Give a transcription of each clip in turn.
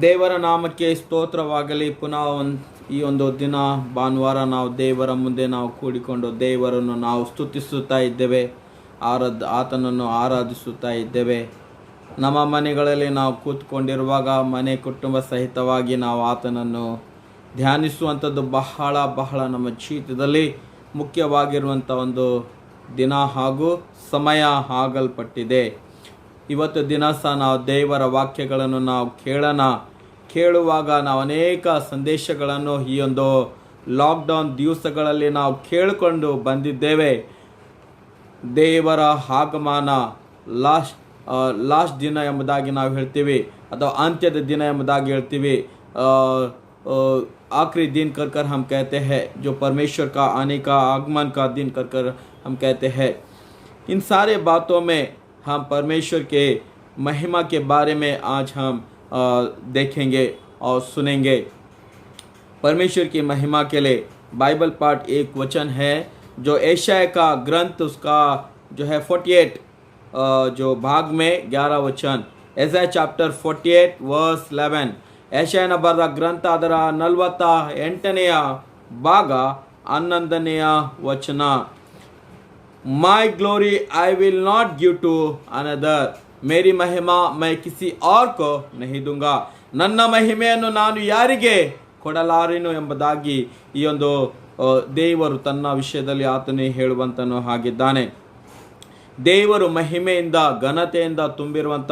ದೇವರ ನಾಮಕ್ಕೆ ಸ್ತೋತ್ರವಾಗಲಿ. ಪುನಃ ಈ ಒಂದು ದಿನ ಭಾನುವಾರ ನಾವು ದೇವರ ಮುಂದೆ ನಾವು ಕೂಡಿಕೊಂಡು ದೇವರನ್ನು ನಾವು ಸ್ತುತಿಸುತ್ತಾ ಇದ್ದೇವೆ, ಆತನನ್ನು ಆರಾಧಿಸುತ್ತಾ ಇದ್ದೇವೆ. ನಮ್ಮ ಮನೆಗಳಲ್ಲಿ ನಾವು ಕೂತ್ಕೊಂಡಿರುವಾಗ ಮನೆ ಕುಟುಂಬ ಸಹಿತವಾಗಿ ನಾವು ಆತನನ್ನು ಧ್ಯಾನಿಸುವಂಥದ್ದು ಬಹಳ ನಮ್ಮ ಜೀವಿತದಲ್ಲಿ ಮುಖ್ಯವಾಗಿರುವಂಥ ಒಂದು ದಿನ ಹಾಗೂ ಸಮಯ ಆಗಲ್ಪಟ್ಟಿದೆ. ಇವತ್ತು ದಿನ ಸಹ ನಾವು ದೇವರ ವಾಕ್ಯಗಳನ್ನು ನಾವು ಕೇಳುವಾಗ ನಾವು ಅನೇಕ ಸಂದೇಶಗಳನ್ನು ಈ ಒಂದು ಲಾಕ್ಡೌನ್ ದಿವಸಗಳಲ್ಲಿ ನಾವು ಕೇಳಿಕೊಂಡು ಬಂದಿದ್ದೇವೆ. ದೇವರ ಆಗಮನ ಲಾಸ್ಟ್ ದಿನ ಎಂಬುದಾಗಿ ನಾವು ಹೇಳ್ತೀವಿ, ಅಥವಾ ಅಂತ್ಯದ ದಿನ ಎಂಬುದಾಗಿ ಹೇಳ್ತೀವಿ. आखिरी दिन कर हम कहते हैं, जो परमेश्वर का आने का आगमन का दिन कर हम कहते हैं. इन सारे बातों में हम परमेश्वर के महिमा के बारे में आज हम देखेंगे और सुनेंगे. परमेश्वर की महिमा के लिए बाइबल पाठ एक वचन है जो एशाया का ग्रंथ उसका जो है 48 जो भाग में 11 वचन, एसाया चैप्टर 48 वर्स 11. ಯೆಶಾಯನ ಬರೆದ ಗ್ರಂಥ ಅದರ 48ನೇ ಭಾಗ 11ನೇ ವಚನ. My glory I will not give to another, मेरी महिमा मैं किसी और को नहीं दूंगा, ನನ್ನ ಮಹಿಮೆಯನ್ನು ನಾನು ಯಾರಿಗೆ ಕೊಡಲಾರೆನು ಎಂಬುದಾಗಿ ಈ ಒಂದು ದೇವರು ತನ್ನ ವಿಷಯದಲ್ಲಿ ಆತನೇ ಹೇಳುವಂತನು ಆಗಿದ್ದಾನೆ. ದೇವರು ಮಹಿಮೆಯಿಂದ ಘನತೆಯಿಂದ ತುಂಬಿರುವಂಥ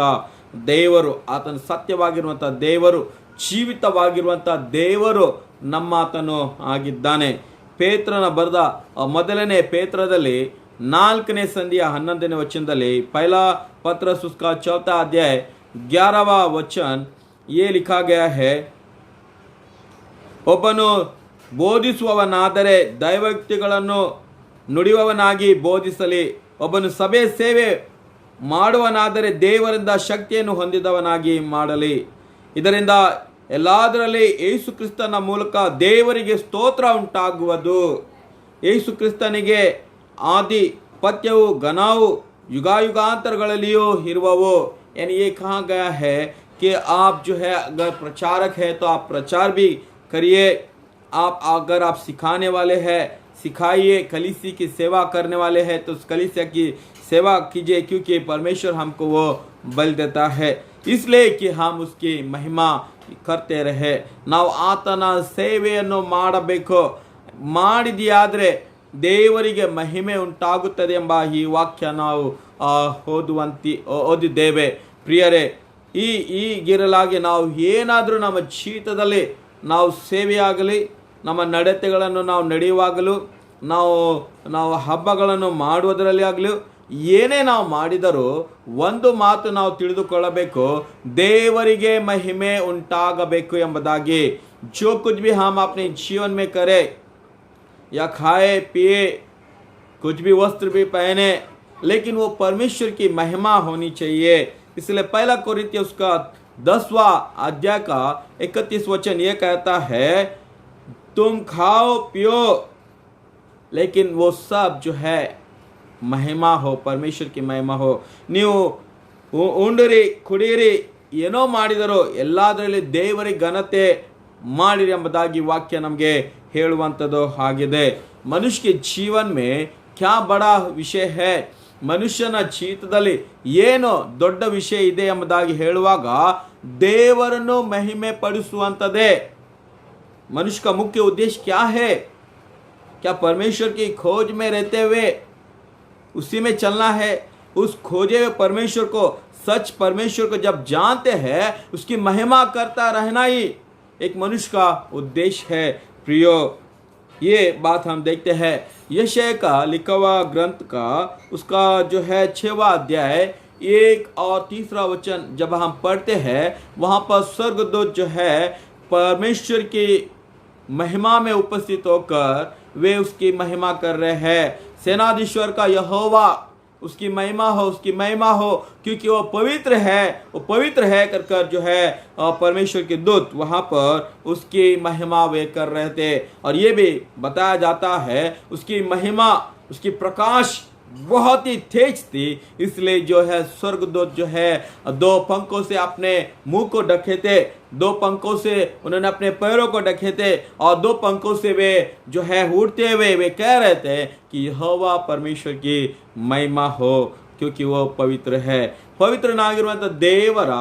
ದೇವರು, ಆತನ ಸತ್ಯವಾಗಿರುವಂಥ ದೇವರು, ಜೀವಿತವಾಗಿರುವಂಥ ದೇವರು ನಮ್ಮಾತನು ಆಗಿದ್ದಾನೆ. ಪೇತ್ರನ ಬರೆದ ಮೊದಲನೇ ಪೇತ್ರದಲ್ಲಿ 4ನೇ ಸಂಧಿಯ 11ನೇ ವಚನದಲ್ಲಿ, पहला पत्रस उसका 4था अध्याय 11वां वचन ये लिखा गया है, ಒಬ್ಬನು ಬೋಧಿಸುವವನಾದರೆ ದೈವೋಕ್ತಿಗಳನ್ನು ನುಡಿಯುವವನಾಗಿ ಬೋಧಿಸಲಿ, ಒಬ್ಬನು ಸಭೆ ಸೇವೆ ಮಾಡುವನಾದರೆ ದೇವರಿಂದ ಶಕ್ತಿಯನ್ನು ಹೊಂದಿದವನಾಗಿ ಮಾಡಲಿ. ಇದರಿಂದ ಎಲ್ಲದರಲ್ಲಿ ಯೇಸು ಕ್ರಿಸ್ತನ ಮೂಲಕ ದೇವರಿಗೆ ಸ್ತೋತ್ರ ಉಂಟಾಗುವುದು. ಯೇಸು ಕ್ರಿಸ್ತನಿಗೆ आधिपत्यವು ಘನವು युगायुगांतरಗಳಲ್ಲಿಯೂ ಇರುವವು. यानी ये कहा गया है कि आप जो है अगर प्रचारक है तो आप प्रचार भी करिए, अगर आप सिखाने वाले हैं सिखाइए, कलीसिया की सेवा करने वाले हैं तो उस कलीसिया की सेवा कीजिए, क्योंकि परमेश्वर हमको वो बल देता है, इसलिए कि हम उसकी महिमा करते रहे. ನಾವು ಆತನ ಸೇವೆಯನ್ನು ಮಾಡಬೇಕು. ಮಾಡಿದೆಯಾದರೆ ದೇವರಿಗೆ ಮಹಿಮೆ ಉಂಟಾಗುತ್ತದೆ ಎಂಬ ಈ ವಾಕ್ಯ ನಾವು ಓದಿದ್ದೇವೆ. ಪ್ರಿಯರೇ, ಈಗಿರಲಾಗಿ ನಾವು ಏನಾದರೂ ನಮ್ಮ ಜೀವಿತದಲ್ಲಿ ನಾವು ಸೇವೆಯಾಗಲಿ, ನಮ್ಮ ನಡತೆಗಳನ್ನು ನಾವು ನಡೆಯುವಾಗಲೂ, ನಾವು ಹಬ್ಬಗಳನ್ನು ಮಾಡುವುದರಲ್ಲಿ ಆಗಲಿ, ಏನೇ ನಾವು ಮಾಡಿದರೂ ಒಂದು ಮಾತು ನಾವು ತಿಳಿದುಕೊಳ್ಳಬೇಕು, ದೇವರಿಗೆ ಮಹಿಮೆ ಉಂಟಾಗಬೇಕು ಎಂಬುದಾಗಿ. जो कुछ भी हम अपने जीवन में करें, या खाए पिए, कुछ भी वस्त्र भी पहने, लेकिन वो परमेश्वर की महिमा होनी चाहिए. इसलिए 1 कोरिन्थियों उसका 10वां अध्याय का 31 वचन ये कहता है, तुम खाओ पियो लेकिन वो सब जो है महिमा हो, परमेश्वर की महिमा हो. ನೀವು ಉಂಡಿರಿ ಕುಡಿಯಿರಿ, ಏನೋ ಮಾಡಿದರೂ ಎಲ್ಲದರಲ್ಲಿ ದೇವರಿಗೆ ಘನತೆ ಮಾಡಿರಿ ಎಂಬುದಾಗಿ ವಾಕ್ಯ ನಮಗೆ ಹೇಳುವಂಥದ್ದು ಆಗಿದೆ. ಮನುಷ್ಯ के जीवन में क्या बड़ा विषय है, ಮನುಷ್ಯನ ಜೀವಿತದಲ್ಲಿ ಏನು ದೊಡ್ಡ ವಿಷಯ ಇದೆ ಎಂಬುದಾಗಿ ಹೇಳುವಾಗ ದೇವರನ್ನು ಮಹಿಮೆ ಪಡಿಸುವಂಥದ್ದೇ. मनुष्य का मुख्य उद्देश्य क्या है? क्या परमेश्वर की खोज में रहते हुए उसी में चलना है? उस खोजे हुए परमेश्वर को, सच परमेश्वर को जब जानते हैं, उसकी महिमा करता रहना ही एक मनुष्य का उद्देश्य है. प्रियो, ये बात हम देखते हैं यशाया का लिखा हुआ ग्रंथ का उसका जो है 6वां अध्याय 1 और 3 वचन जब हम पढ़ते हैं, वहाँ पर स्वर्गदूत जो है परमेश्वर की महिमा में उपस्थित होकर वे उसकी महिमा कर रहे हैं. सेनाधीश्वर का यहोवा, उसकी महिमा हो, उसकी महिमा हो, क्योंकि वो पवित्र है कर जो है परमेश्वर के दूत वहाँ पर उसकी महिमा वे कर रहे थे. और ये भी बताया जाता है उसकी महिमा, उसकी प्रकाश बहुत ही तेज थी, इसलिए जो है स्वर्गदूत जो है 2 पंखों से अपने मुंह को ढके थे, 2 पंखों से उन्होंने अपने पैरों को ढके थे, और 2 पंखों से वे जो है उड़ते हुए वे कह रहे थे कि यहोवा परमेश्वर की महिमा हो, क्योंकि वो पवित्र है। ಪವಿತ್ರನಾಗಿರುವಂಥ ದೇವರ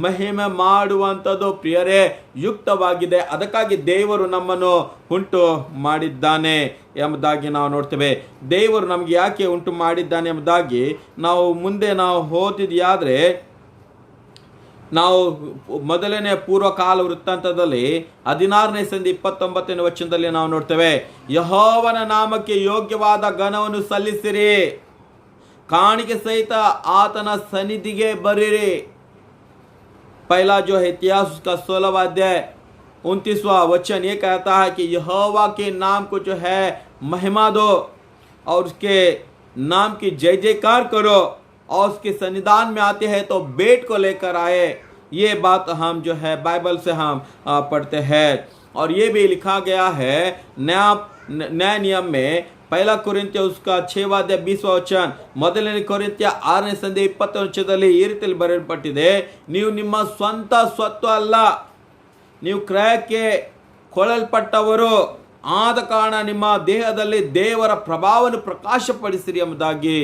ಮಹಿಮೆ ಮಾಡುವಂಥದ್ದು ಪ್ರಿಯರೇ ಯುಕ್ತವಾಗಿದೆ. ಅದಕ್ಕಾಗಿ ದೇವರು ನಮ್ಮನ್ನು ಉಂಟು ಮಾಡಿದ್ದಾನೆ ಎಂಬುದಾಗಿ ನಾವು ನೋಡ್ತೇವೆ. ದೇವರು ನಮಗೆ ಯಾಕೆ ಉಂಟು ಮಾಡಿದ್ದಾನೆ ಎಂಬುದಾಗಿ ನಾವು ಮುಂದೆ ನಾವು ಓದಿದ್ಯಾದರೆ, ನಾವು ಮೊದಲನೇ ಪೂರ್ವಕಾಲ ವೃತ್ತಾಂತದಲ್ಲಿ 16ನೇ ಸಂಧಿ 29ನೇ ವಚನದಲ್ಲಿ ನಾವು ನೋಡ್ತೇವೆ, ಯೆಹೋವನ ನಾಮಕ್ಕೆ ಯೋಗ್ಯವಾದ ಘನವನ್ನು ಸಲ್ಲಿಸಿರಿ, काणिके सहित आतना सनिधिगे बरिरे। पहला जो है इतिहास उसका 16वां अध्याय 29वां वचन ये कहता है कि यहोवा के नाम को जो है महिमा दो और उसके नाम की जय जयकार करो, और उसके सन्निधान में आते हैं तो बेट को लेकर आए। ये बात हम जो है बाइबल से हम पढ़ते हैं, और ये भी लिखा गया है नया नियम में, पहला कोरिन्थिಯ उसका 6वां अध्याय 20वां वचन, ಮೊದಲನೇ ಕೊರಿಂಥ್ಯ 6ನೇ ಸಂಧಿ 20ನೇ ವಚನದಲ್ಲಿ ಈ ರೀತಿಯಲ್ಲಿ ಬರೆಯಲ್ಪಟ್ಟಿದೆ, ನೀವು ನಿಮ್ಮ ಸ್ವಂತ ಸ್ವತ್ತು ಅಲ್ಲ, ನೀವು ಕ್ರಯಕ್ಕೆ ಕೊಳ್ಳಲ್ಪಟ್ಟವರು, ಆದ ಕಾರಣ ನಿಮ್ಮ ದೇಹದಲ್ಲಿ ದೇವರ ಪ್ರಭಾವವನ್ನು ಪ್ರಕಾಶಪಡಿಸಿರಿ ಎಂಬುದಾಗಿ.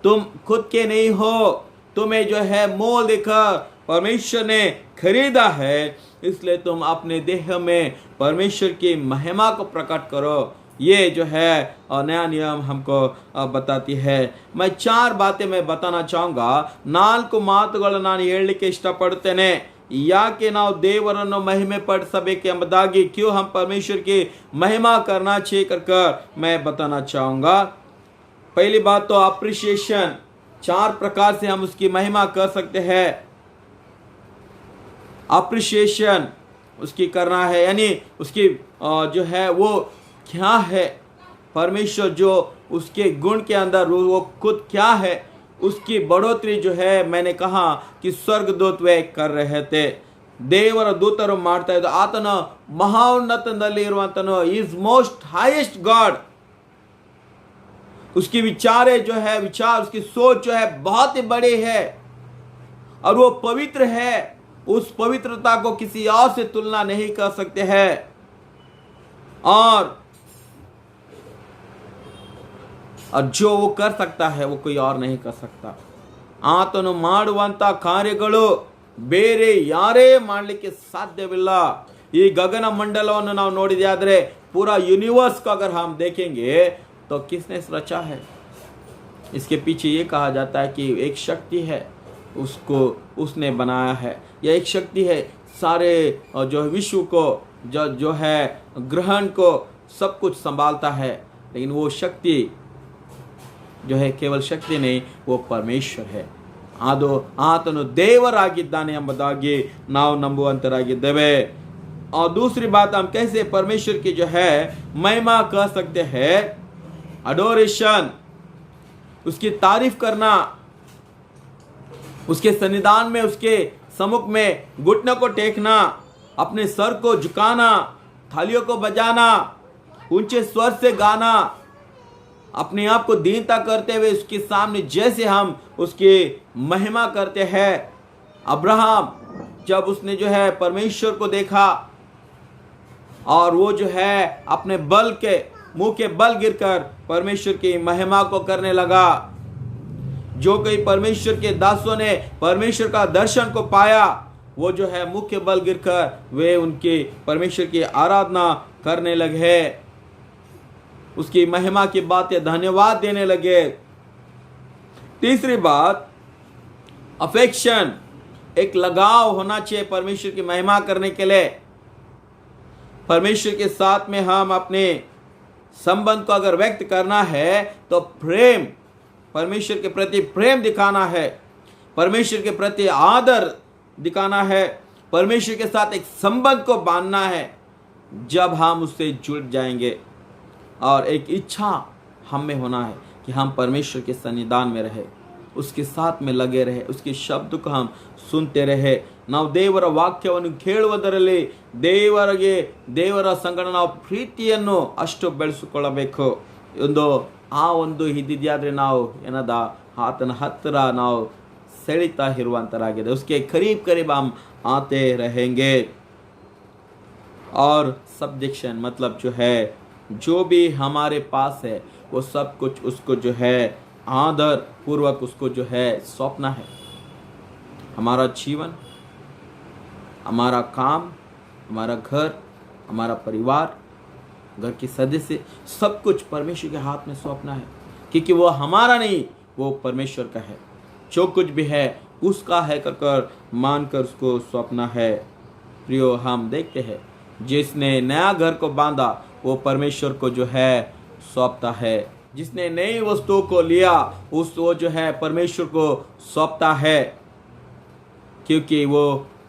तुम खुद के नहीं हो, तुम्हें जो है मोल देकर परमेश्वर ने खरीदा है, इसलिए तुम अपने देह में परमेश्वर की महिमा को प्रकट करो। ये जो है नया नियम हमको बताती है. मैं 4 बातें मैं बताना चाहूँगा. 4 ಮಾತುಗಳನ್ನು ನಾನು ಹೇಳಲಿಕ್ಕೆ ಇಷ್ಟಪಡುತ್ತೇನೆ. ಯಾಕೆ ನಾವು ದೇವರನ್ನು ಮಹಿಮೆ ಪಡಿಸಬೇಕು ಎಂಬುದಾಗಿ, क्यों हम परमेश्वर की महिमा करना चाहिए कर मैं बताना चाहूँगा. पहली बात तो अप्रिसिएशन, 4 प्रकार से हम उसकी महिमा कर सकते हैं. अप्रिसिएशन उसकी करना है, यानी उसकी जो है वो क्या है, परमेश्वर जो उसके गुण के अंदर वो खुद क्या है, उसकी बढ़ोतरी जो है मैंने कहा कि स्वर्गदूत वे कर रहे थे, ದೇವರ ದೂತರು ಮಾಡ್ತಾ ಇದ್ರು. ಆತನ ಮಹೋನ್ನತದಲ್ಲಿ ಇರುವಂತನು ಈಸ್ ಮೋಸ್ಟ್ हाईएस्ट गॉड. उसकी विचारे जो है विचार, उसकी सोच जो है बहुत ही बड़ी है, और वो पवित्र है. उस पवित्रता को किसी और से तुलना नहीं कर सकते हैं. और जो वो कर सकता है वो कोई और नहीं कर सकता. ಆತನು ಮಾಡುವಂತ ಕಾರ್ಯಗಳು ಬೇರೆ ಯಾರೇ ಮಾಡಲಿಕ್ಕೆ ಸಾಧ್ಯವಿಲ್ಲ. ಈ ಗಗನ ಮಂಡಲವನ್ನು ನಾವು ನೋಡಿದ್ಯಾದ್ರೆ, पूरा यूनिवर्स को अगर हम देखेंगे तो किसने रचा है, इसके पीछे ये कहा जाता है कि एक शक्ति है, उसको उसने बनाया है. यह एक शक्ति है, सारे जो विश्व को जो है ग्रहण को सब कुछ संभालता है. लेकिन वो शक्ति जो है केवल शक्ति नहीं, वो परमेश्वर है. ಅದು ಆತನು ದೇವರಾಗಿದ್ದಾನೆ ಎಂಬುದಾಗಿ ನಾವು ನಂಬುವಂತರಾಗಿದ್ದೇವೆ. और दूसरी बात हम कैसे परमेश्वर की जो है महिमा कर सकते हैं, अडोरेशन, उसकी तारीफ करना, उसके सन्निधान में उसके सम्मुख में घुटनों को टेकना, अपने सर को झुकाना, थालियों को बजाना, ऊंचे स्वर से गाना, अपने आप को दीनता करते हुए उसके सामने जैसे हम उसकी महिमा करते हैं. अब्राहम जब उसने जो है परमेश्वर को देखा, और वो जो है अपने बल के मुंह के बल गिरकर परमेश्वर की महिमा को करने लगा. जो कई परमेश्वर के दासों ने परमेश्वर का दर्शन को पाया, वो जो है मुख्य बल गिरकर वे उनके परमेश्वर की आराधना करने लगे, उसकी महिमा की बातें धन्यवाद देने लगे. तीसरी बात अफेक्शन, एक लगाव होना चाहिए परमेश्वर की महिमा करने के लिए. परमेश्वर के साथ में हम अपने संबंध को अगर व्यक्त करना है तो प्रेम, परमेश्वर के प्रति प्रेम दिखाना है, परमेश्वर के प्रति आदर दिखाना है, परमेश्वर के साथ एक संबंध को बांधना है. जब हम उससे जुड़ जाएंगे, और एक इच्छा हम में होना है कि हम परमेश्वर के सन्निधान में रहे, उसके साथ में लगे रहे, उसके शब्द को हम सुनते रहे. ನಾವು ದೇವರ ವಾಕ್ಯವನ್ನು ಕೇಳುವುದರಲ್ಲಿ ದೇವರ ಸಂಗಡ ನಾವು ಪ್ರೀತಿಯನ್ನು ಅಷ್ಟು ಬೆಳೆಸಿಕೊಳ್ಳಬೇಕು. ಒಂದು ಆ ಒಂದು ಇದ್ದಿದ್ಯಾದರೆ ನಾವು ಏನದ ಆತನ ಹತ್ತಿರ ನಾವು ಸೆಳಿತಾ ಇರುವಂತರಾಗಿದೆ. उसके करीब करीब हम आते रहेंगे. और सब्जेक्शन मतलब जो है जो भी हमारे पास है वो सब कुछ उसको जो है आदर पूर्वक उसको जो है सौंपना है. हमारा जीवन, हमारा काम, हमारा घर, हमारा परिवार, घर के सदस्य, सब कुछ परमेश्वर के हाथ में सौंपना है, क्योंकि वो हमारा नहीं, वो परमेश्वर का है. जो कुछ भी है उसका है कर मानकर उसको सौंपना है. प्रियो, हम देखते हैं जिसने नया घर को बांधा वो परमेश्वर को जो है सौंपता है. जिसने नई वस्तुओं को लिया वो जो है परमेश्वर को सौंपता है, क्योंकि वो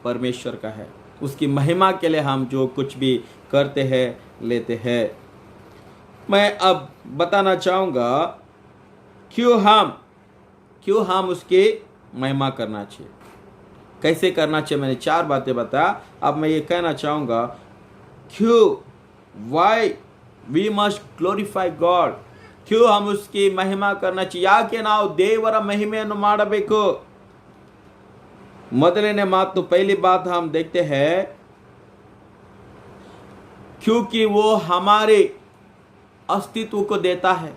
परमेश्वर का है. उसकी महिमा के लिए हम जो कुछ भी करते हैं, लेते हैं. मैं अब बताना चाहूँगा क्यों हम उसकी महिमा करना चाहिए, कैसे करना चाहिए. मैंने 4 बातें बताया. अब मैं ये कहना चाहूँगा क्यों, why we must glorify God. क्यों हम उसकी महिमा करना चाहिए, ಯಾಕೆ ನಾವು ದೇವರ ಮಹಿಮೆಯನ್ನು ಮಾಡಬೇಕು. ಮೊದಲನೇ ಮಾತು, पहली बात हम देखते हैं क्योंकि वो हमारे अस्तित्व को देता है.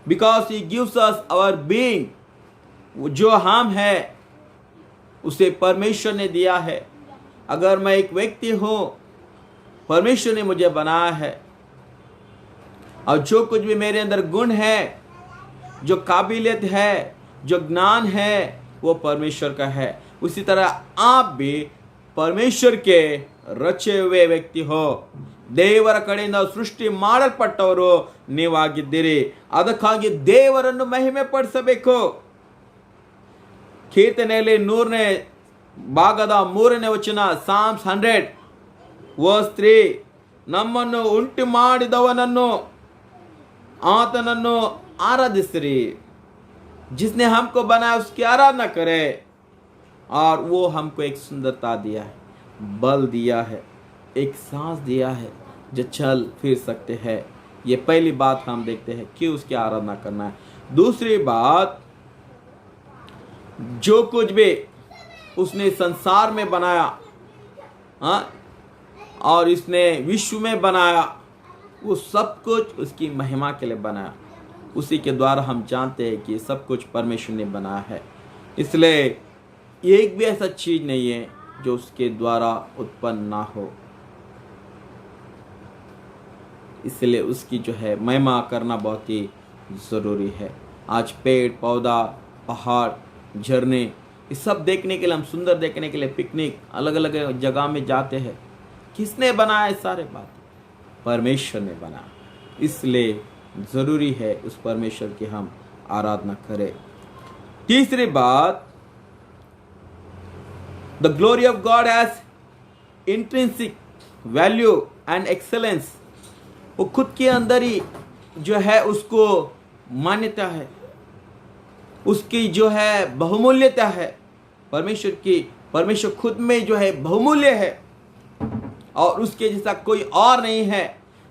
Because he gives us our being. जो हम है उसे परमेश्वर ने दिया है. अगर मैं एक व्यक्ति हूँ, परमेश्वर ने मुझे बनाया है, और जो कुछ भी मेरे अंदर गुण है, जो काबिलियत है, जो ज्ञान है, वो परमेश्वर का है. उसी तरह आप भी परमेश्वर के रचे हुए ವ್ಯಕ್ತಿ हो. ದೇವರ ಕಡೆಯಿಂದ ಸೃಷ್ಟಿ ಮಾಡಲ್ಪಟ್ಟವರು ನೀವಾಗಿದ್ದೀರಿ. ಅದಕ್ಕಾಗಿ ದೇವರನ್ನು ಮಹಿಮೆ ಪಡಿಸಬೇಕು. ಕೀರ್ತನೆಯಲ್ಲಿ 100ನೇ ಭಾಗದ 3ನೇ ವಚನ, ಸಾಮ್ಸ್ 100 ವರ್ಸ್ 3, ನಮ್ಮನ್ನು ಉಂಟು ಮಾಡಿದವನನ್ನು ಆತನನ್ನು आराधिसिरी. जिसने हमको बनाया उसकी आराधना करे. और वो हमको एक सुंदरता दिया है, बल दिया है, एक सांस दिया है जो चल फिर सकते हैं. ये पहली बात हम देखते हैं कि उसकी आराधना करना है. दूसरी बात, जो कुछ भी उसने संसार में बनाया, और इसने विश्व में बनाया, वो सब कुछ उसकी महिमा के लिए बनाया. उसी के द्वारा हम जानते हैं कि सब कुछ परमेश्वर ने बनाया है. इसलिए एक भी ऐसा चीज नहीं है जो उसके द्वारा उत्पन्न ना हो. इसलिए उसकी जो है महिमा करना बहुत ही ज़रूरी है. आज पेड़ पौधा, पहाड़, झरने, ये सब देखने के लिए, हम सुंदर देखने के लिए पिकनिक अलग अलग जगह में जाते हैं. किसने बनाया है सारे बात? परमेश्वर ने बनाया. इसलिए ज़रूरी है उस परमेश्वर की हम आराधना करें. तीसरी बात, the glory of God has intrinsic value and excellence. वो खुद के अंदर ही जो है उसको मान्यता है, उसकी जो है बहुमूल्यता है. परमेश्वर खुद में जो है बहुमूल्य है, और उसके जैसा कोई और नहीं है.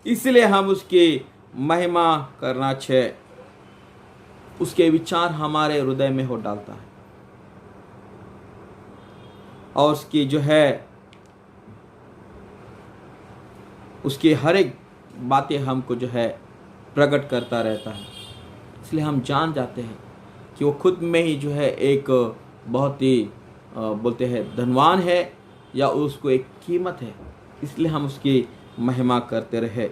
इसलिए हम उसकी महिमा करना चाहिए. उसके विचार हमारे हृदय में हो डालता है, और उसकी जो है उसकी हर एक बातें हमको जो है प्रकट करता रहता है. इसलिए हम जान जाते हैं कि वो खुद में ही जो है एक बहुत ही बोलते हैं धनवान है, या उसको एक कीमत है. इसलिए हम उसकी महिमा करते रहे.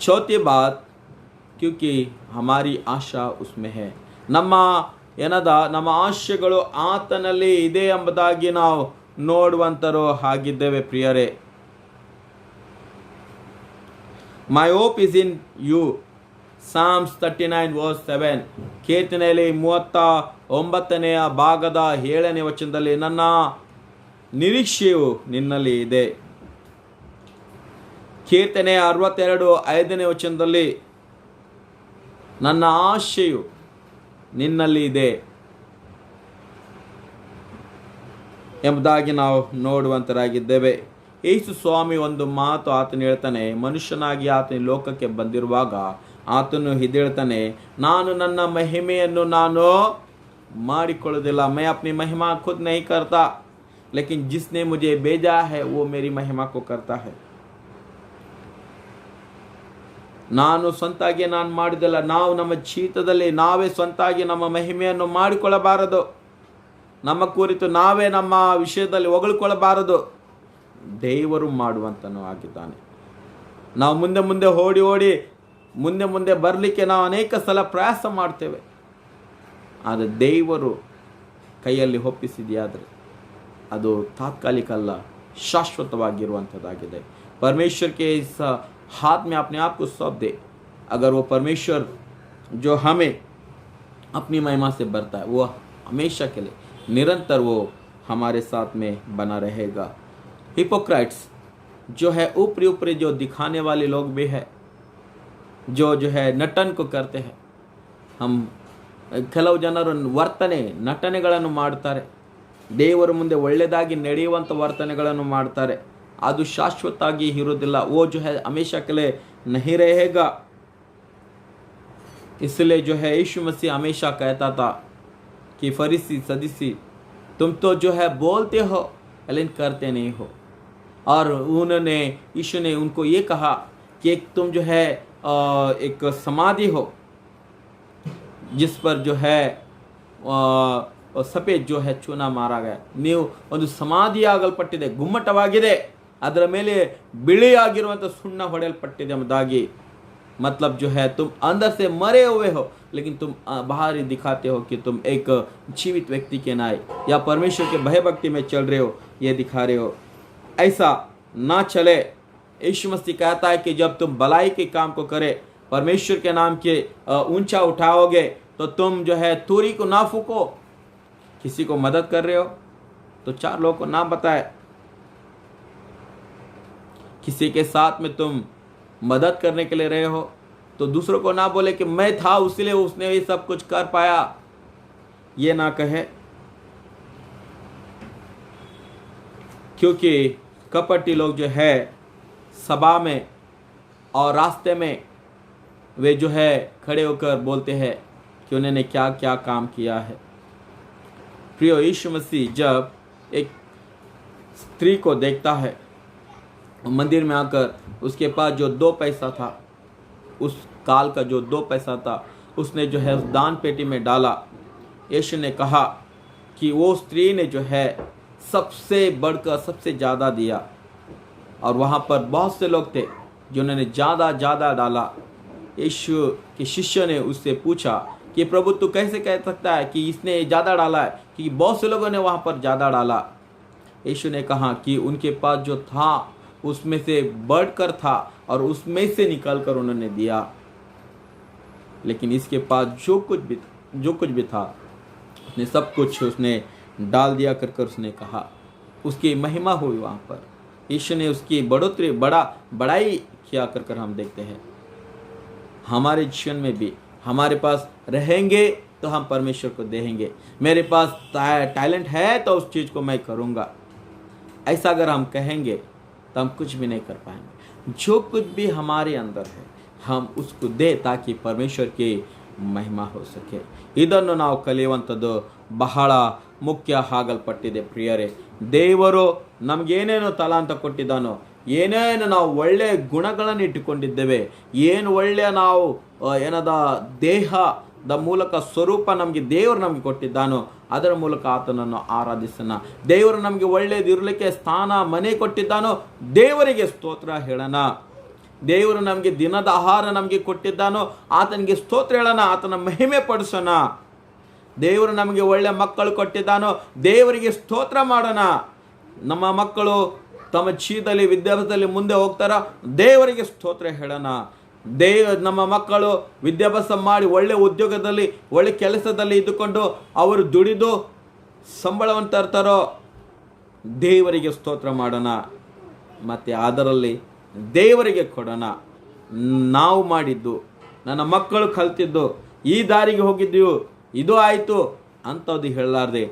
चौथी बात, क्योंकि हमारी आशा उसमें है. ನಮ್ಮ ಆಶೆಗಳು ಆತನಲ್ಲಿ ಇದೆ ಎಂಬುದಾಗಿ ನಾವು ನೋಡುವಂತರು ಆಗಿದ್ದೇವೆ ಪ್ರಿಯರೇ. My hope is in you. Psalms 39 verse 7. ಕೀರ್ತನೆಯಲ್ಲಿ 39ನೇ ಭಾಗದ 7ನೇ ವಚನದಲ್ಲಿ, ನನ್ನ ನಿರೀಕ್ಷೆಯು ನಿನ್ನಲ್ಲಿ ಇದೆ. ಕೀರ್ತನೆ 62 5ನೇ ವಚನದಲ್ಲಿ, ನನ್ನ ಆಶೆಯು ನಿನ್ನಲ್ಲಿ ಇದೆ ಎಂಬುದಾಗಿ ನಾವು ನೋಡುವಂತರಾಗಿದ್ದೇವೆ. ಯೇಸು ಸ್ವಾಮಿ ಒಂದು ಮಾತು ಆತನು ಹೇಳ್ತಾನೆ, ಮನುಷ್ಯನಾಗಿ ಆತನ ಲೋಕಕ್ಕೆ ಬಂದಿರುವಾಗ ಆತನು ಇದೇಳ್ತಾನೆ, ನಾನು ನನ್ನ ಮಹಿಮೆಯನ್ನು ನಾನು ಮಾಡಿಕೊಳ್ಳೋದಿಲ್ಲ. मैं अपनी महिमा खुद नहीं करता, लेकिन जिसने मुझे भेजा है वो मेरी महिमा को करता है. ನಾನು ಸ್ವಂತಾಗಿ ನಾನು ಮಾಡಿದಲ್ಲ. ನಾವು ನಮ್ಮ ಜೀವಿತದಲ್ಲಿ ನಾವೇ ಸ್ವಂತಾಗಿ ನಮ್ಮ ಮಹಿಮೆಯನ್ನು ಮಾಡಿಕೊಳ್ಳಬಾರದು. ನಮ್ಮ ಕುರಿತು ನಾವೇ ನಮ್ಮ ವಿಷಯದಲ್ಲಿ ಹೊಗಳಿಕೊಳ್ಳಬಾರದು. ದೇವರು ಮಾಡುವಂತನೂ ಆಗಿದ್ದಾನೆ. ನಾವು ಮುಂದೆ ಮುಂದೆ ಓಡಿ ಮುಂದೆ ಬರಲಿಕ್ಕೆ ನಾವು ಅನೇಕ ಸಲ ಪ್ರಯಾಸ ಮಾಡ್ತೇವೆ. ಆದರೆ ದೇವರು ಕೈಯಲ್ಲಿ ಒಪ್ಪಿಸಿದೆಯಾದರೆ ಅದು ತಾತ್ಕಾಲಿಕ ಅಲ್ಲ, ಶಾಶ್ವತವಾಗಿರುವಂಥದ್ದಾಗಿದೆ. परमेश्वर के इस हाथ में अपने आप को सौंप दे. अगर वो परमेश्वर जो हमें अपनी महिमा से भरता है, वो हमेशा के लिए निरंतर वो हमारे साथ में बना रहेगा. हिपोक्राइट्स जो है ऊपरी जो दिखाने वाले लोग भी है, जो है नटन को करते हैं. हम ಕೆಲವು ಜನರು ನಟನೆಗಳನ್ನು ಮಾಡ್ತಾರೆ. ದೇವರ ಮುಂದೆ ಒಳ್ಳೆಯದಾಗಿ ನಡೆಯುವಂಥ ವರ್ತನೆಗಳನ್ನು ಮಾಡ್ತಾರೆ. ಅದು ಶಾಶ್ವತವಾಗಿ ಇರೋದಿಲ್ಲ. वो जो है हमेशा के लिए नहीं रहेगा. इसलिए जो है यीशु मसीह हमेशा कहता था कि फरीसी सदूसी तुम तो जो है बोलते हो लेकिन करते नहीं हो. और उन्होंने यीशु ने उनको ये कहा कि तुम जो है एक समाधि हो जिस पर जो है ಸಫೇದ್ जो है ಚೂನ ಮಾರಾ ಗಯ. ನೀವು ಒಂದು ಸಮಾಧಿ ಆಗಲ್ಪಟ್ಟಿದೆ, ಗುಮ್ಮಟವಾಗಿದೆ, ಅದರ ಮೇಲೆ ಬಿಳಿಯಾಗಿರುವಂಥ ಸುಣ್ಣ ಹೊಡೆಯಲ್ಪಟ್ಟಿದೆ ಎಂಬುದಾಗಿ. मतलब जो है तुम अंदर से मरे हुए हो लेकिन तुम बाहर ही दिखाते हो कि तुम एक जीवित व्यक्ति के नाय या परमेश्वर के भय भक्ति में चल रहे हो, ये दिखा रहे हो. ऐसा ना चले. यीशु मसीह कहता है कि जब तुम भलाई के काम को करे, परमेश्वर के नाम के ऊंचा उठाओगे, तो तुम जो है तूरी को ना फूको. किसी को मदद कर रहे हो तो 4 लोगों को ना बताए. किसी के साथ में तुम मदद करने के लिए रहे हो तो दूसरों को ना बोले कि मैं था इसलिए उसने ये सब कुछ कर पाया. ये ना कहे, क्योंकि कपटी लोग जो है सभा में और रास्ते में वे जो है खड़े होकर बोलते हैं कि उन्होंने क्या क्या काम किया है. प्रियो, यीशु मसीह जब एक स्त्री को देखता है मंदिर में आकर, उसके पास जो 2 पैसा था, उस काल का जो 2 पैसा था, उसने जो है उस दान पेटी में डाला. यीशु ने कहा कि वो स्त्री ने जो है सबसे बढ़कर सबसे ज़्यादा दिया. और वहाँ पर बहुत से लोग थे जिन्होंने ज़्यादा डाला. यीशु के शिष्य ने उससे पूछा कि प्रभु तू कैसे कह सकता है कि इसने ज़्यादा डाला है, कि बहुत से लोगों ने वहाँ पर ज़्यादा डाला. यीशु ने कहा कि उनके पास जो था उसमें से बढ़कर था और उसमें से निकाल कर उन्होंने दिया. लेकिन इसके पास जो कुछ भी था उसने सब कुछ उसने डाल दिया कर उसने कहा. उसकी महिमा हुई वहाँ पर. यीशु ने उसकी बड़ाई किया कर हम देखते हैं. हमारे जीवन में भी हमारे पास रहेंगे तो हम परमेश्वर को देंगे. मेरे पास टैलेंट है तो उस चीज़ को मैं करूँगा, ऐसा अगर हम कहेंगे तो हम कुछ भी नहीं कर पाएंगे. जो कुछ भी हमारे अंदर है हम उसको दे ताकि परमेश्वर की महिमा हो सके. ಇದನ್ನು ನಾವು ಕಲಿಯುವಂಥದ್ದು ಬಹಳ ಮುಖ್ಯ ಆಗಲ್ಪಟ್ಟಿದೆ. ಪ್ರಿಯರೇ, ದೇವರು ನಮಗೇನೇನು ತಲಾಂತ ಕೊಟ್ಟಿದ್ದಾನೋ, ಏನೇನು ನಾವು ಒಳ್ಳೆಯ ಗುಣಗಳನ್ನು ಇಟ್ಟುಕೊಂಡಿದ್ದೇವೆ, ಏನು ಒಳ್ಳೆಯ ನಾವು ದೇಹದ ಮೂಲಕ ಸ್ವರೂಪ ದೇವರು ನಮಗೆ ಕೊಟ್ಟಿದ್ದಾನೋ ಅದರ ಮೂಲಕ ಆತನನ್ನು ಆರಾಧಿಸೋಣ. ದೇವರು ನಮಗೆ ಒಳ್ಳೆಯದಿರಲಿಕ್ಕೆ ಸ್ಥಾನ ಮನೆ ಕೊಟ್ಟಿದ್ದಾನೋ ದೇವರಿಗೆ ಸ್ತೋತ್ರ ಹೇಳೋಣ. ದೇವರು ನಮಗೆ ದಿನದ ಆಹಾರ ನಮಗೆ ಕೊಟ್ಟಿದ್ದಾನೋ ಆತನಿಗೆ ಸ್ತೋತ್ರ ಹೇಳೋಣ, ಆತನ ಮಹಿಮೆ ಪಡಿಸೋಣ. ದೇವರು ನಮಗೆ ಒಳ್ಳೆಯ ಮಕ್ಕಳು ಕೊಟ್ಟಿದ್ದಾನೋ ದೇವರಿಗೆ ಸ್ತೋತ್ರ ಮಾಡೋಣ. ನಮ್ಮ ಮಕ್ಕಳು ತಮ್ಮ ಜೀವಿತದಲ್ಲಿ ವಿದ್ಯಾಭ್ಯಾಸದಲ್ಲಿ ಮುಂದೆ ಹೋಗ್ತಾರ, ದೇವರಿಗೆ ಸ್ತೋತ್ರ ಹೇಳೋಣ. ನಮ್ಮ ಮಕ್ಕಳು ವಿದ್ಯಾಭ್ಯಾಸ ಮಾಡಿ ಒಳ್ಳೆ ಉದ್ಯೋಗದಲ್ಲಿ ಒಳ್ಳೆ ಕೆಲಸದಲ್ಲಿ ಇದ್ದುಕೊಂಡು ಅವರು ದುಡಿದು ಸಂಬಳವನ್ನು ತರ್ತಾರೋ ದೇವರಿಗೆ ಸ್ತೋತ್ರ ಮಾಡೋಣ. ಮತ್ತು ಅದರಲ್ಲಿ ದೇವರಿಗೆ ಕೊಡೋಣ. ನಾವು ಮಾಡಿದ್ದು, ನನ್ನ ಮಕ್ಕಳು ಕಲ್ತಿದ್ದು, ಈ ದಾರಿಗೆ ಹೋಗಿದ್ದೀವಿ, ಇದು ಆಯಿತು ಅಂಥದ್ದು ಹೇಳಲಾರ್ದೆ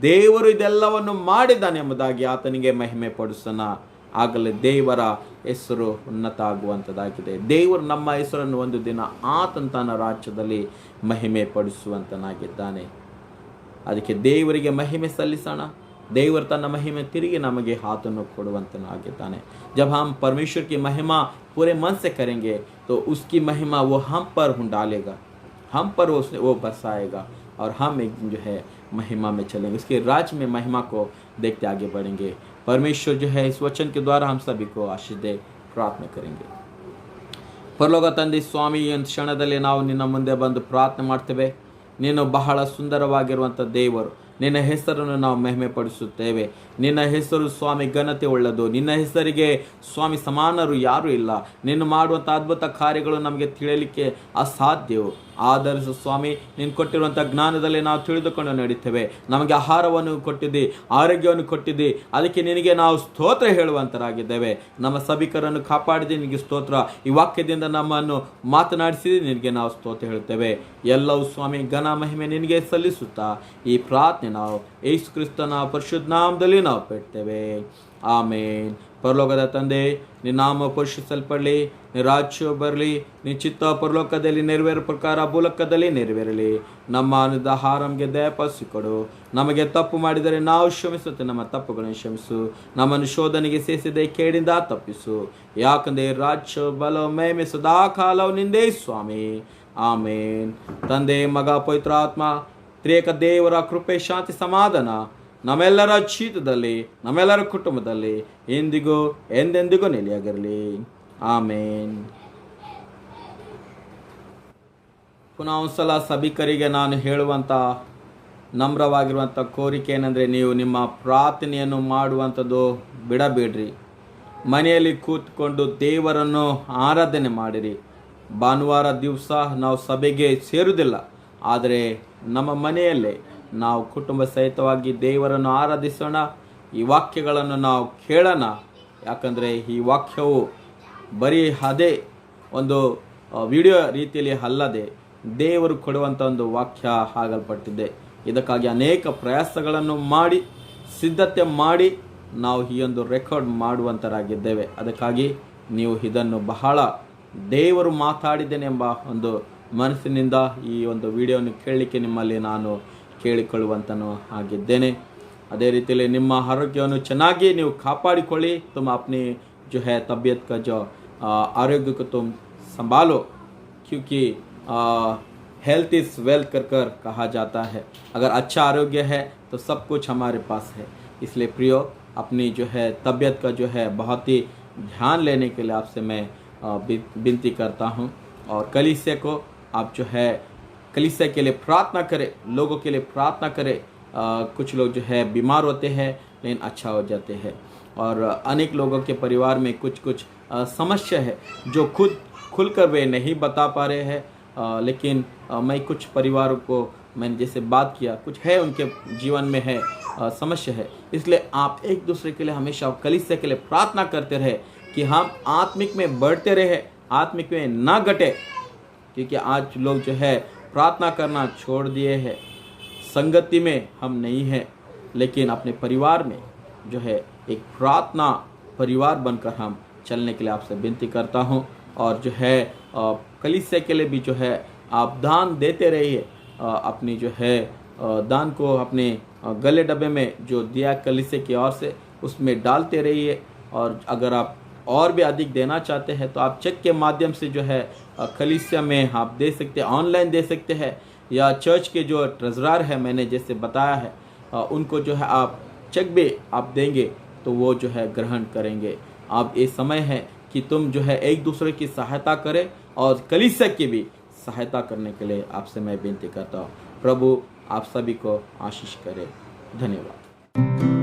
ದೇವರು ಇದೆಲ್ಲವನ್ನು ಮಾಡಿದ್ದಾನೆ ಎಂಬುದಾಗಿ ಆತನಿಗೆ ಮಹಿಮೆ ಪಡಿಸೋಣ. ಆಗಲೇ ದೇವರ ಹೆಸರು ಉನ್ನತ ಆಗುವಂಥದ್ದಾಗಿದೆ. ದೇವರು ನಮ್ಮ ಹೆಸರನ್ನು ಒಂದು ದಿನ ಆತನ ರಾಜ್ಯದಲ್ಲಿ ಮಹಿಮೆ ಪಡಿಸುವಂತನಾಗಿದ್ದಾನೆ. ಅದಕ್ಕೆ ದೇವರಿಗೆ ಮಹಿಮೆ ಸಲ್ಲಿಸೋಣ. देवर तन्न महिमा तिरिगे नಮಗೆ हाथನ್ನು ಕೊಡುವಂತನಾಗಿದ್ದಾನೆ. जब हम परमेश्वर की महिमा पूरे मन से करेंगे तो उसकी महिमा वो हम पर डालेगा, हम पर वो बरसाएगा और हम एक जो है महिमा में चलेंगे, उसके राज्य में महिमा को देखते आगे बढ़ेंगे. परमेश्वर जो है इस वचन के द्वारा हम सभी को आशीष दे. प्रार्थना करेंगे. ಪರಲೋಕ ತಂದೆ ಸ್ವಾಮಿ, ಈ ಕ್ಷಣದಲ್ಲಿ ನಾವು ನಿನ್ನ ಮುಂದೆ ಬಂದು ಪ್ರಾರ್ಥನೆ ಮಾಡ್ತೇವೆ. ನೀನು ಬಹಳ ಸುಂದರವಾಗಿರುವಂಥ ದೇವರು, ನಿನ್ನ ಹೆಸರನ್ನು ನಾವು ಮಹಿಮೆ ಪಡಿಸುತ್ತೇವೆ. ನಿನ್ನ ಹೆಸರು ಸ್ವಾಮಿ ಘನತೆ ಉಳ್ಳದು. ನಿನ್ನ ಹೆಸರಿಗೆ ಸ್ವಾಮಿ ಸಮಾನರು ಯಾರೂ ಇಲ್ಲ. ನೀನು ಮಾಡುವಂಥ ಅದ್ಭುತ ಕಾರ್ಯಗಳು ನಮಗೆ ತಿಳಿಯಲಿಕ್ಕೆ ಅಸಾಧ್ಯವು. ಆಧರಿಸು ಸ್ವಾಮಿ, ನೀನು ಕೊಟ್ಟಿರುವಂಥ ಜ್ಞಾನದಲ್ಲಿ ನಾವು ತಿಳಿದುಕೊಂಡು ನಡೀತೇವೆ. ನಮಗೆ ಆಹಾರವನ್ನು ಕೊಟ್ಟಿದ್ದಿ, ಆರೋಗ್ಯವನ್ನು ಕೊಟ್ಟಿದ್ದಿ, ಅದಕ್ಕೆ ನಿನಗೆ ನಾವು ಸ್ತೋತ್ರ ಹೇಳುವಂತರಾಗಿದ್ದೇವೆ. ನಮ್ಮ ಸಭಿಕರನ್ನು ಕಾಪಾಡಿದೆ, ನಿನಗೆ ಸ್ತೋತ್ರ. ಈ ವಾಕ್ಯದಿಂದ ನಮ್ಮನ್ನು ಮಾತನಾಡಿಸಿದೆ, ನಿನಗೆ ನಾವು ಸ್ತೋತ್ರ ಹೇಳುತ್ತೇವೆ. ಎಲ್ಲವೂ ಸ್ವಾಮಿ ಘನ ಮಹಿಮೆ ನಿನಗೆ ಸಲ್ಲಿಸುತ್ತಾ ಈ ಪ್ರಾರ್ಥನೆ ನಾವು ಯೇಸು ಕ್ರಿಸ್ತನ ಪರಿಶುದ್ಧ ನಾಮದಲ್ಲಿ ನಾವು ಬಿಡ್ತೇವೆ. ಆಮೇನ್. ಪರಲೋಕದ ತಂದೆ, ನಿನ್ನ ನಾಮ ಪರಿಶುದ್ಧಪಡಲಿ, ನಿನ್ನ ರಾಜ್ಯ ಬರಲಿ, ನಿನ್ನ ಚಿತ್ತ ಪರಲೋಕದಲ್ಲಿ ನೆರವೇರೋ ಪ್ರಕಾರ ಭೂಲೋಕದಲ್ಲಿ ನೆರವೇರಲಿ. ನಮ್ಮ ಅನ್ನದ ಆಹಾರ ನಮಗೆ ದಯಪಾಲಿಸಿಕೊಡು. ನಮಗೆ ತಪ್ಪು ಮಾಡಿದರೆ ನಾವು ಕ್ಷಮಿಸುತ್ತೆ, ನಮ್ಮ ತಪ್ಪುಗಳನ್ನು ಕ್ಷಮಿಸು. ನಮ್ಮನ್ನು ಶೋಧನೆಗೆ ಸೇರಿಸದೆ ಕೇಡಿಂದ ತಪ್ಪಿಸು. ಯಾಕಂದರೆ ರಾಜ್ಯ ಬಲ ಮಹಿಮೆ ಸದಾ ಕಾಲವು ನಿಂದೇ ಸ್ವಾಮಿ. ಆಮೇನ್. ತಂದೆ, ಮಗ, ಪವಿತ್ರ ಆತ್ಮ ತ್ರಿಯೇಕ ದೇವರ ಕೃಪೆ, ಶಾಂತಿ, ಸಮಾಧಾನ ನಮ್ಮೆಲ್ಲರ ಜೀವಿತದಲ್ಲಿ, ನಮ್ಮೆಲ್ಲರ ಕುಟುಂಬದಲ್ಲಿ ಎಂದಿಗೂ ಎಂದೆಂದಿಗೂ ನೆಲೆಯಾಗಿರಲಿ. ಆಮೇನ್. ಪುನಃ ಒಂದ್ಸಲ ಸಭಿಕರಿಗೆ ನಾನು ಹೇಳುವಂಥ ನಮ್ರವಾಗಿರುವಂಥ ಕೋರಿಕೆ ಏನಂದರೆ, ನೀವು ನಿಮ್ಮ ಪ್ರಾರ್ಥನೆಯನ್ನು ಮಾಡುವಂಥದ್ದು ಬಿಡಬೇಡ್ರಿ. ಮನೆಯಲ್ಲಿ ಕೂತ್ಕೊಂಡು ದೇವರನ್ನು ಆರಾಧನೆ ಮಾಡಿರಿ. ಭಾನುವಾರ ದಿವಸ ನಾವು ಸಭೆಗೆ ಸೇರುವುದಿಲ್ಲ, ಆದರೆ ನಮ್ಮ ಮನೆಯಲ್ಲೇ ನಾವು ಕುಟುಂಬ ಸಹಿತವಾಗಿ ದೇವರನ್ನು ಆರಾಧಿಸೋಣ. ಈ ವಾಕ್ಯಗಳನ್ನು ನಾವು ಕೇಳೋಣ. ಯಾಕಂದರೆ ಈ ವಾಕ್ಯವು ಬರೀ ಅದೇ ಒಂದು ವಿಡಿಯೋ ರೀತಿಯಲ್ಲಿ ಅಲ್ಲದೆ ದೇವರು ಕೊಡುವಂಥ ಒಂದು ವಾಕ್ಯ ಆಗಲ್ಪಟ್ಟಿದೆ. ಇದಕ್ಕಾಗಿ ಅನೇಕ ಪ್ರಯಾಸಗಳನ್ನು ಮಾಡಿ ಸಿದ್ಧತೆ ಮಾಡಿ ನಾವು ಈ ಒಂದು ರೆಕಾರ್ಡ್ ಮಾಡುವಂತರಾಗಿದ್ದೇವೆ. ಅದಕ್ಕಾಗಿ ನೀವು ಇದನ್ನು ಬಹಳ ದೇವರು ಮಾತಾಡಿದ್ದೇನೆಂಬ ಒಂದು ಮನಸ್ಸಿನಿಂದ ಈ ಒಂದು ವಿಡಿಯೋವನ್ನು ಕೇಳಲಿಕ್ಕೆ ನಿಮ್ಮಲ್ಲಿ ನಾನು ಕೇಳಿಕೊಳ್ಳುವಂತನೂ ಆಗಿದ್ದೇನೆ. ಅದೇ ರೀತಿಯಲ್ಲಿ ನಿಮ್ಮ ಆರೋಗ್ಯವನ್ನು ಚೆನ್ನಾಗಿ ನೀವು ಕಾಪಾಡಿಕೊಳ್ಳಿ. तुम अपनी जो है तबीयत का जो आरोग्य को तुम संभालो, क्योंकि हेल्थ इज़ वेल्थ कर कहा जाता है. अगर अच्छा आरोग्य है तो सब कुछ हमारे पास है. इसलिए प्रियो, अपनी जो है तबीयत का जो है बहुत ही ध्यान लेने के लिए आपसे मैं विनती करता हूँ. और कलीसिया को आप जो है कलीसिया के लिए प्रार्थना करें, लोगों के लिए प्रार्थना करें. कुछ लोग जो है बीमार होते हैं लेकिन अच्छा हो जाते हैं, और अनेक लोगों के परिवार में कुछ समस्या है जो खुद खुलकर वे नहीं बता पा रहे हैं. लेकिन मैं कुछ परिवारों को मैंने जैसे बात किया, कुछ है उनके जीवन में है समस्या है. इसलिए आप एक दूसरे के लिए हमेशा कलीसिया के लिए प्रार्थना करते रहे कि हम आत्मिक में बढ़ते रहे, आत्मिक में ना घटे. क्योंकि आज लोग जो है प्रार्थना करना छोड़ दिए हैं. संगति में हम नहीं हैं, लेकिन अपने परिवार में जो है एक प्रार्थना परिवार बनकर हम चलने के लिए आपसे विनती करता हूं. और जो है कलीसिया के लिए भी जो है आप दान देते रहिए. अपनी जो है दान को अपने गले डब्बे में जो दिया कलीसिया की ओर से उसमें डालते रहिए. और अगर आप और भी अधिक देना चाहते हैं तो आप चेक के माध्यम से जो है कलीसिया में आप दे सकते हैं, ऑनलाइन दे सकते हैं, या चर्च के जो ट्रेजरर है मैंने जैसे बताया है उनको जो है आप चेक भी आप देंगे तो वो जो है ग्रहण करेंगे. अब ये समय है कि तुम जो है एक दूसरे की सहायता करें और कलीसिया की भी सहायता करने के लिए आपसे मैं विनती करता हूँ. प्रभु आप सभी को आशीष करे. धन्यवाद.